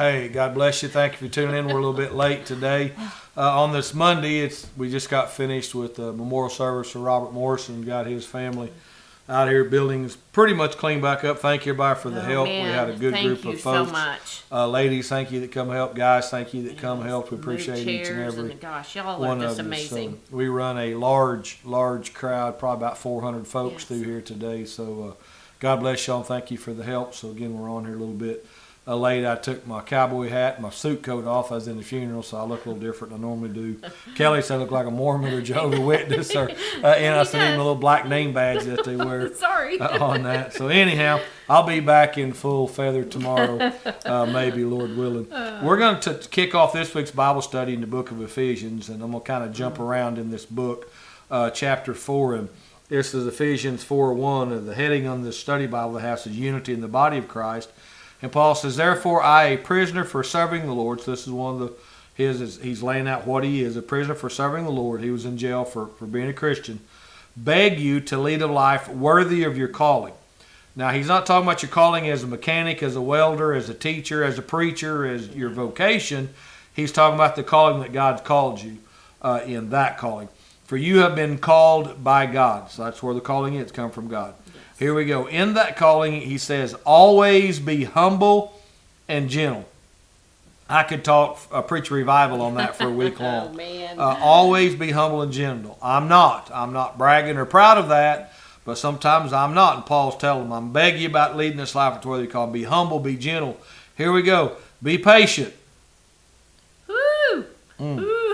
Hey, God bless you. Thank you for tuning in. We're a little bit late today. On this Monday, we just got finished with the memorial service for Robert Morrison. Got his family out here. Buildings pretty much cleaned back up. Thank you, everybody, for the help. Man. We had a good group of folks. Thank you so much. Ladies, thank you that come help. Guys, thank you that come help. We appreciate each and every gosh, y'all one are of just you. amazing. So we run a large crowd, probably about 400 folks through here today. So God bless y'all. Thank you for the help. So again, we're on here a little bit late. I took my cowboy hat and my suit coat off. I was in the funeral, so I look a little different than I normally do. Kelly said I look like a Mormon or Jehovah's Witness, or and I seen the little black name badge that they wear Sorry. on that. So anyhow, I'll be back in full feather tomorrow, maybe, Lord willing. We're going to kick off this week's Bible study in the book of Ephesians, and I'm going to kind of jump around in this book, chapter 4, and this is Ephesians 4:1, and the heading on the study Bible house is Unity in the Body of Christ. And Paul says, therefore, I, a prisoner for serving the Lord. So this is one of he's laying out what he is, a prisoner for serving the Lord. He was in jail for being a Christian. Beg you to lead a life worthy of your calling. Now, he's not talking about your calling as a mechanic, as a welder, as a teacher, as a preacher, as your vocation. He's talking about the calling that God's called you in that calling. For you have been called by God. So that's where the calling is, come from God. Here we go. In that calling, he says, always be humble and gentle. I could preach a revival on that for a week long. Oh, man. Always be humble and gentle. I'm not bragging or proud of that, but sometimes I'm not. And Paul's telling them, I'm begging you about leading this life. It's what they call be humble, be gentle. Here we go. Be patient. Woo!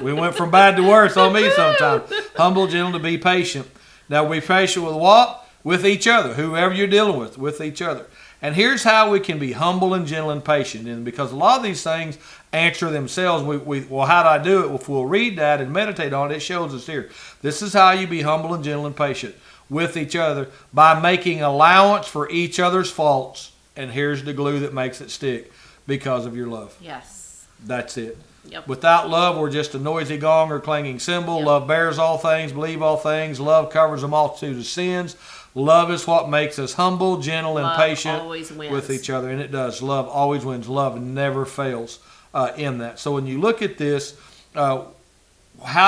We went from bad to worse on me sometimes. Humble, gentle, to be patient. Now, be patient with what? With each other, whoever you're dealing with each other. And here's how we can be humble and gentle and patient. And because a lot of these things answer themselves, well, how do I do it? Well, if we'll read that and meditate on it, it shows us here. This is how you be humble and gentle and patient with each other, by making allowance for each other's faults. And here's the glue that makes it stick, because of your love. Yes. That's it. Yep. Without love, we're just a noisy gong or clanging cymbal. Yep. Love bears all things, believe all things. Love covers a multitude of sins. Love is what makes us humble, gentle, and patient with each other. And it does. Love always wins. Love never fails in that. So when you look at this, how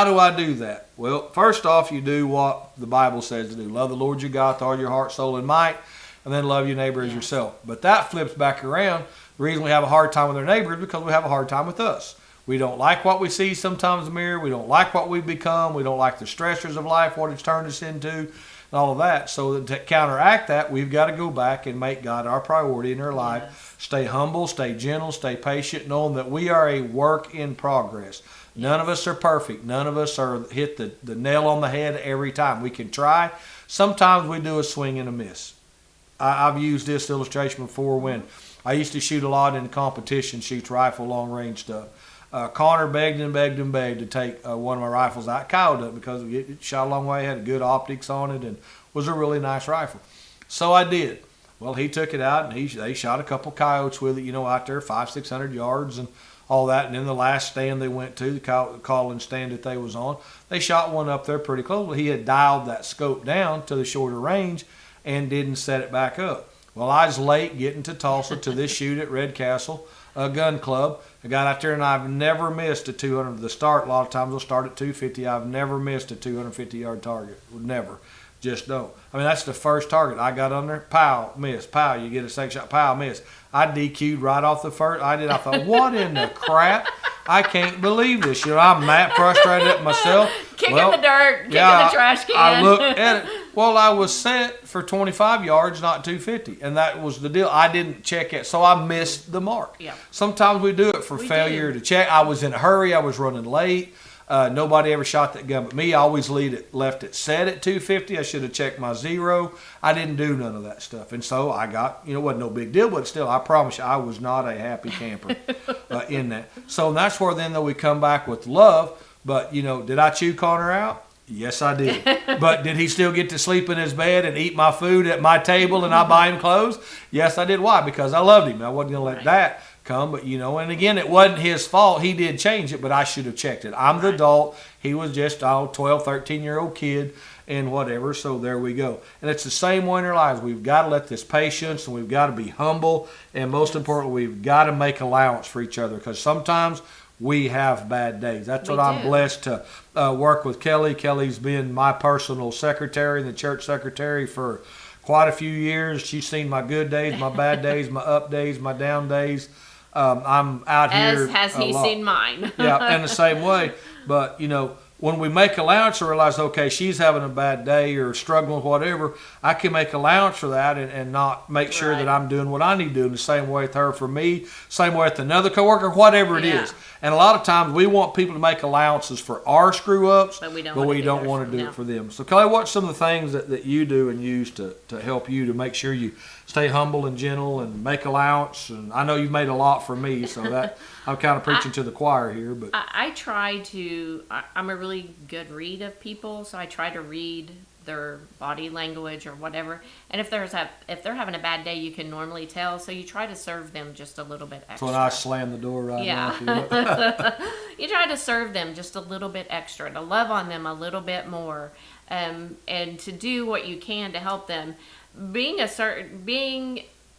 do I do that? Well, first off, you do what the Bible says to do. Love the Lord your God with all your heart, soul, and might. And then love your neighbor as yourself. But that flips back around. The reason we have a hard time with our neighbor is because we have a hard time with us. We don't like what we see sometimes in the mirror. We don't like what we've become. We don't like the stressors of life, what it's turned us into, and all of that. So to counteract that, we've got to go back and make God our priority in our life. Yes. Stay humble, stay gentle, stay patient, knowing that we are a work in progress. None of us are perfect. None of us are hit the nail on the head every time. We can try. Sometimes we do a swing and a miss. I've used this illustration before when I used to shoot a lot in competition, shoots rifle, long-range stuff. Connor begged to take one of my rifles out. Kyle did, because it shot a long way, had good optics on it, and was a really nice rifle. So I did. Well, he took it out, and they shot a couple coyotes with it, out there, 500-600 yards and all that. And then the last stand they went to, the calling stand that they was on, they shot one up there pretty close. He had dialed that scope down to the shorter range and didn't set it back up. Well, I was late getting to Tulsa to this shoot at Red Castle Gun Club. I got out there, and I've never missed a 200. The start, a lot of times they'll start at 250. I've never missed a 250-yard target. Never. Just don't. I mean, that's the first target. I got on there, pow, miss, pow. You get a second shot, pow, miss. I DQ'd right off the first. I thought, what in the crap? I can't believe this. I'm mad, frustrated at myself. Kicking the dirt, kicking the trash can. I looked at it. Well, I was set for 25 yards, not 250. And that was the deal. I didn't check it, so I missed the mark. Yeah. Sometimes we do it for failure to check. I was in a hurry. I was running late. Nobody ever shot that gun but me. I always left it set at 250. I should have checked my zero. I didn't do none of that stuff. And so I got, it wasn't no big deal, but still, I promise you, I was not a happy camper in that. So that's where then though we come back with love. But, did I chew Connor out? Yes, I did. But did he still get to sleep in his bed and eat my food at my table and I buy him clothes? Yes, I did. Why? Because I loved him. I wasn't going to let that come, but and again, it wasn't his fault. He did change it, but I should have checked it. I'm the adult. He was just a 12, 13-year-old kid and whatever, so there we go. And it's the same way in our lives. We've got to let this patience, and we've got to be humble, and most importantly, we've got to make allowance for each other, because sometimes we have bad days. That's what I'm blessed to work with Kelly. Kelly's been my personal secretary, the church secretary, for quite a few years. She's seen my good days, my bad days, my up days, my down days. I'm out here. As has he seen mine. Yeah, in the same way. But, when we make allowance and realize, okay, she's having a bad day or struggling with whatever, I can make allowance for that and not make sure that I'm doing what I need to do in the same way with her for me, same way with another coworker, whatever it is. And a lot of times we want people to make allowances for our screw-ups, but we don't want to do it for them. So, Kelly, what's some of the things that you do and use to help you to make sure you stay humble and gentle and make allowance? And I know you've made a lot for me, so that I'm kind of preaching to the choir here. But I try to, I'm a really good read of people, so I try to read their body language or whatever. And if they're having a bad day, you can normally tell. So you try to serve them just a little bit extra. So when I slam the door right now. You try to serve them just a little bit extra, to love on them a little bit more, and to do what you can to help them.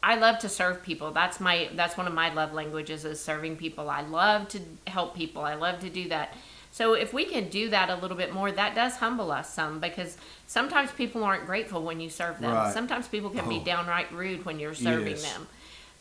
I love to serve people. That's one of my love languages, is serving people. I love to help people. I love to do that. So if we can do that a little bit more, that does humble us some, because sometimes people aren't grateful when you serve them. Right. Sometimes people can be downright rude when you're serving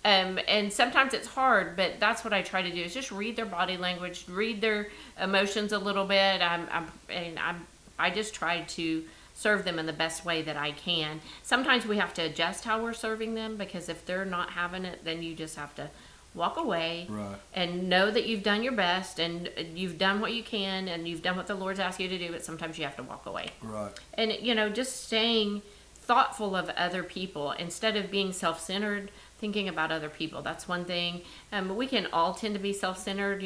them. And sometimes it's hard, but that's what I try to do, is just read their body language, read their emotions a little bit. I just try to serve them in the best way that I can. Sometimes we have to adjust how we're serving them, because if they're not having it, then you just have to walk away and know that you've done your best and you've done what you can and you've done what the Lord's asked you to do, but sometimes you have to walk away. Right. And, just staying thoughtful of other people instead of being self-centered, thinking about other people. That's one thing. We can all tend to be self-centered.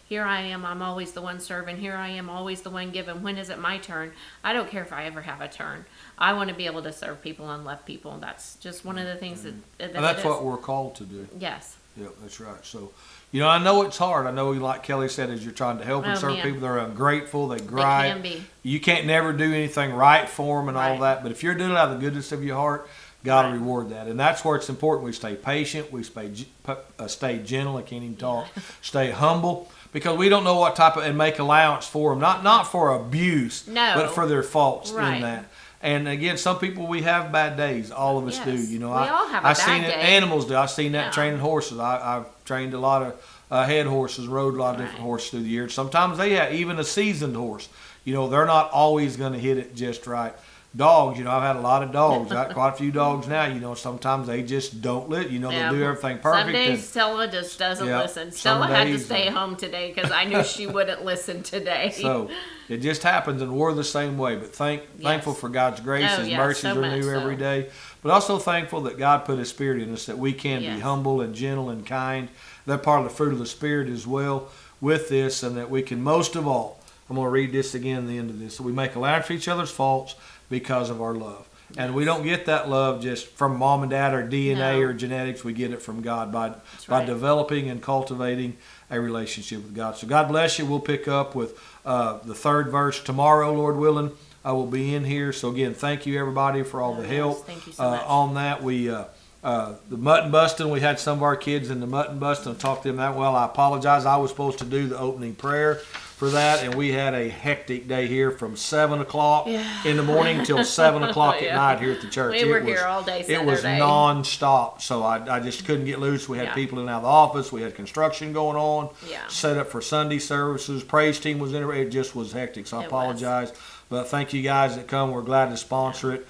Here I am, I'm always the one serving. Here I am, always the one giving. When is it my turn? I don't care if I ever have a turn. I want to be able to serve people and love people. That's just one of the things that that's what we're called to do. Yes. Yeah, that's right. So, I know it's hard. I know, like Kelly said, as you're trying to help and serve people, they're ungrateful, they gripe. They can be. You can't never do anything right for them and all that. But if you're doing it out of the goodness of your heart, God will reward that. And that's where it's important we stay patient, we stay gentle, I can't even talk, stay humble, because we don't know what type of, and make allowance for them. Not for abuse, but for their faults in that. And again, some people, we have bad days. All of us do. We all have a bad seen day. it. Animals do. I've seen that training horses. I've trained a lot of head horses, rode a lot of different horses through the years. Sometimes they have even a seasoned horse. They're not always going to hit it just right. Dogs, I've had a lot of dogs. I've got quite a few dogs now. Sometimes they just don't they do everything perfect. Some days Stella just doesn't listen. Stella had to stay home today because I knew she wouldn't listen today. So it just happens, and we're the same way. But thankful for God's grace. His mercies are new every day. But also thankful that God put His Spirit in us, that we can be humble and gentle and kind. That part of the fruit of the Spirit as well with this, and that we can, most of all, I'm going to read this again at the end of this. So we make allowance for each other's faults because of our love. And we don't get that love just from mom and dad or DNA or genetics. We get it from God by developing and cultivating a relationship with God. So God bless you. We'll pick up with the third verse tomorrow, Lord willing. I will be in here. So again, thank you everybody for all the help. Thank you so much. On that. We the mutton busting, we had some of our kids in the mutton busting and talked to them that well. I apologize. I was supposed to do the opening prayer for that, and we had a hectic day here from 7 o'clock in the morning till 7 o'clock at night here at the church. We were here all day Saturday. It was non-stop, so I just couldn't get loose. We had people in and out of the office. We had construction going on, set up for Sunday services. Praise team was in it. It just was hectic, so I apologize. But thank you guys that come. We're glad to sponsor it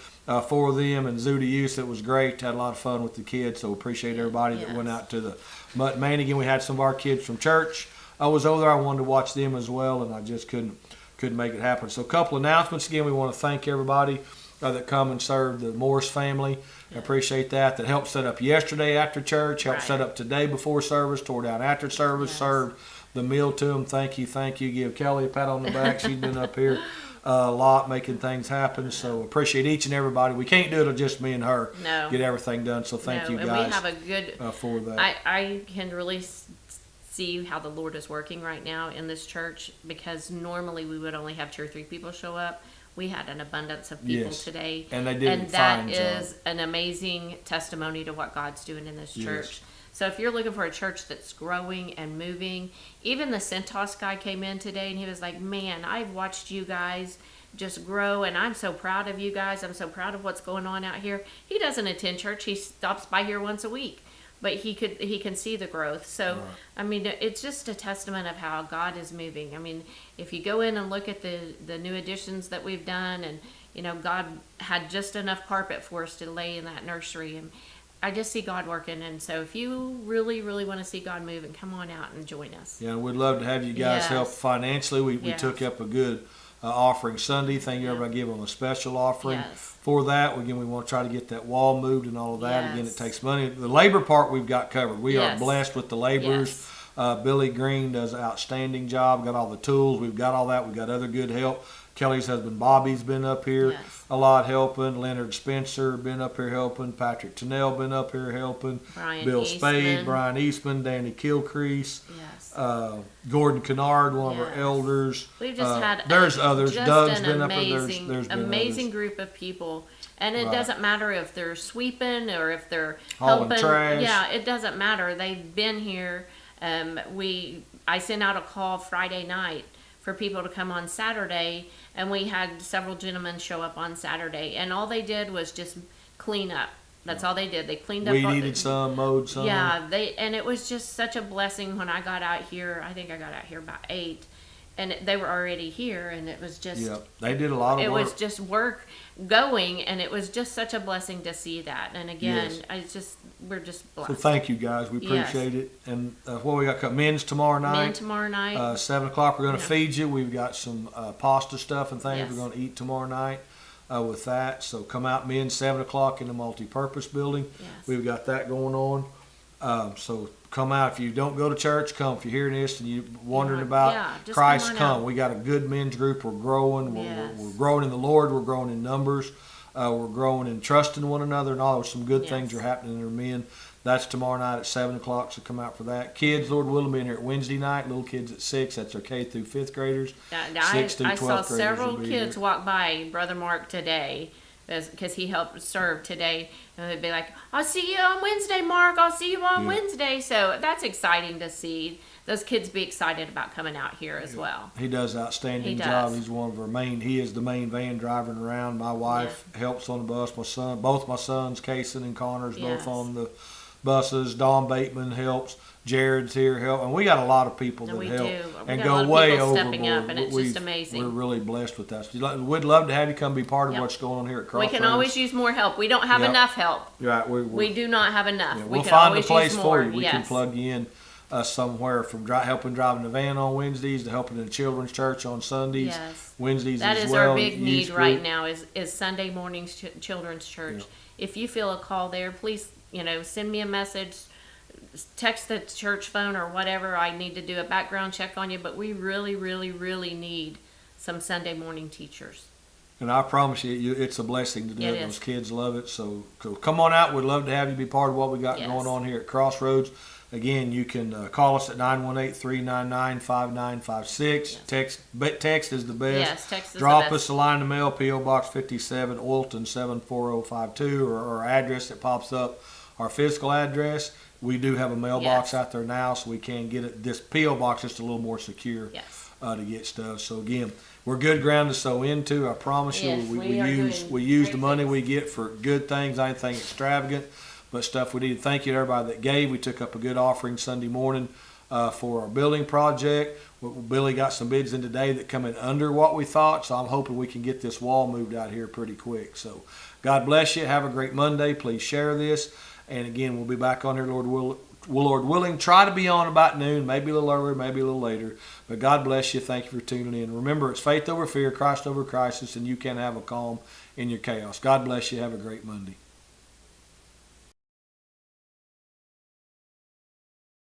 for them. And Zoo to Use, it was great. Had a lot of fun with the kids, so appreciate everybody that went out to the Mutton Man. Again, we had some of our kids from church. I was over there. I wanted to watch them as well, and I just couldn't make it happen. So a couple announcements. Again, we want to thank everybody that come and serve the Morris family. I appreciate that. That helped set up yesterday after church, helped set up today before service, tore down after service, served the meal to them. Thank you. Give Kelly a pat on the back. She's been up here a lot making things happen. So appreciate each and everybody. We can't do it just me and her. No. Get everything done. So thank you guys. And we have a good for that. I can really see how the Lord is working right now in this church, because normally we would only have 2 or 3 people show up. We had an abundance of people today, and they did and that is an amazing testimony to what God's doing in this church. So if you're looking for a church that's growing and moving, even the Centos guy came in today and he was like, man, I've watched you guys just grow, and I'm so proud of you guys. I'm so proud of what's going on out here. He doesn't attend church. He stops by here once a week, but he can see the growth. So, I mean, it's just a testament of how God is moving. I mean, if you go in and look at the new additions that we've done, and, you know, God had just enough carpet for us to lay in that nursery, and I just see God working. And so if you really, really want to see God move, and come on out and join us. Yeah, we'd love to have you guys help financially. We took up a good offering Sunday. Thank you, everybody give them a special offering for that. Again, we want to try to get that wall moved and all of that. Again, it takes money. The labor part we've got covered. We are blessed with the laborers. Billy Green does an outstanding job. Got all the tools. We've got all that. We've got other good help. Kelly's husband Bobby's been up here a lot helping. Leonard Spencer been up here helping. Patrick Tennell been up here helping. Bill Spade, Brian Eastman, Danny Kilcrease, Gordon Kennard, one of our elders. We've just had there's others. Doug's been amazing, up here. There's been amazing group of people. And it doesn't matter if they're sweeping or if they're hauling helping. Trash. Yeah, it doesn't matter. They've been here. I sent out a call Friday night for people to come on Saturday, and we had several gentlemen show up on Saturday, and all they did was just clean up. That's all they did. They cleaned up. We needed some, mowed some. Yeah, and it was just such a blessing when I got out here. I think I got out here about 8, and they were already here, and it was just. Yeah, they did a lot of work. It was just work going, and it was just such a blessing to see that. And again, we're just blessed. So thank you guys. We appreciate it. And what we got? Men's tomorrow night. Men tomorrow night. 7 o'clock. We're going to feed you. We've got some pasta stuff and things we're going to eat tomorrow night with that. So come out, men's 7 o'clock in the multi-purpose building. We've got that going on. So come out. If you don't go to church, come. If you're hearing this and you're wondering about Christ, come. We got a good men's group. We're growing. We're growing in the Lord. We're growing in numbers. We're growing in trusting one another, and all there's some good things are happening in our men. That's tomorrow night at 7 o'clock, so come out for that. Kids, Lord willing, being here at Wednesday night. Little kids at 6. That's our K through 5th graders. 6 through 12th graders. I saw several kids walk by Brother Mark today, because he helped serve today, and they'd be like, I'll see you on Wednesday, Mark. I'll see you on Wednesday. So that's exciting to see those kids be excited about coming out here as well. He does an outstanding job. He's one of our he is the main van driving around. My wife helps on the bus. My son, both my sons, Kason and Connors, both on the buses. Don Bateman helps. Jared's here help, and we got a lot of people that help and go way overboard. Stepping up, and it's just amazing. We're really blessed with that. We'd love to have you come be part of what's going on here at Crossroads. We can always use more help. We don't have enough help. Right, we do not have enough. Yeah, we'll find a place for you. We can plug you in somewhere, from helping driving the van on Wednesdays to helping in the children's church on Sundays. Wednesdays that as is well. Our big need right now is Sunday mornings children's church. If you feel a call there, please send me a message. Text the church phone or whatever. I need to do a background check on you, but we really, really, really need some Sunday morning teachers. And I promise you, it's a blessing to do it. Those kids love it. So come on out. We'd love to have you be part of what we got going on here at Crossroads. Again, you can call us at 918-399-5956. Text is the best. Yes, text is Drop the best. us a line of mail, P.O. Box 57, Olton 74052, or our address that pops up, our physical address. We do have a mailbox out there now, so we can get it. This P.O. Box is just a little more secure to get stuff. So again, we're good ground to sow into. I promise you, we use the money we get for good things, anything extravagant, but stuff we need. Thank you to everybody that gave. We took up a good offering Sunday morning for our building project. Billy got some bids in today that come in under what we thought, so I'm hoping we can get this wall moved out here pretty quick. So God bless you. Have a great Monday. Please share this. And again, we'll be back on here, Lord willing. Try to be on about noon, maybe a little earlier, maybe a little later. But God bless you. Thank you for tuning in. Remember, it's faith over fear, Christ over crisis, and you can have a calm in your chaos. God bless you. Have a great Monday.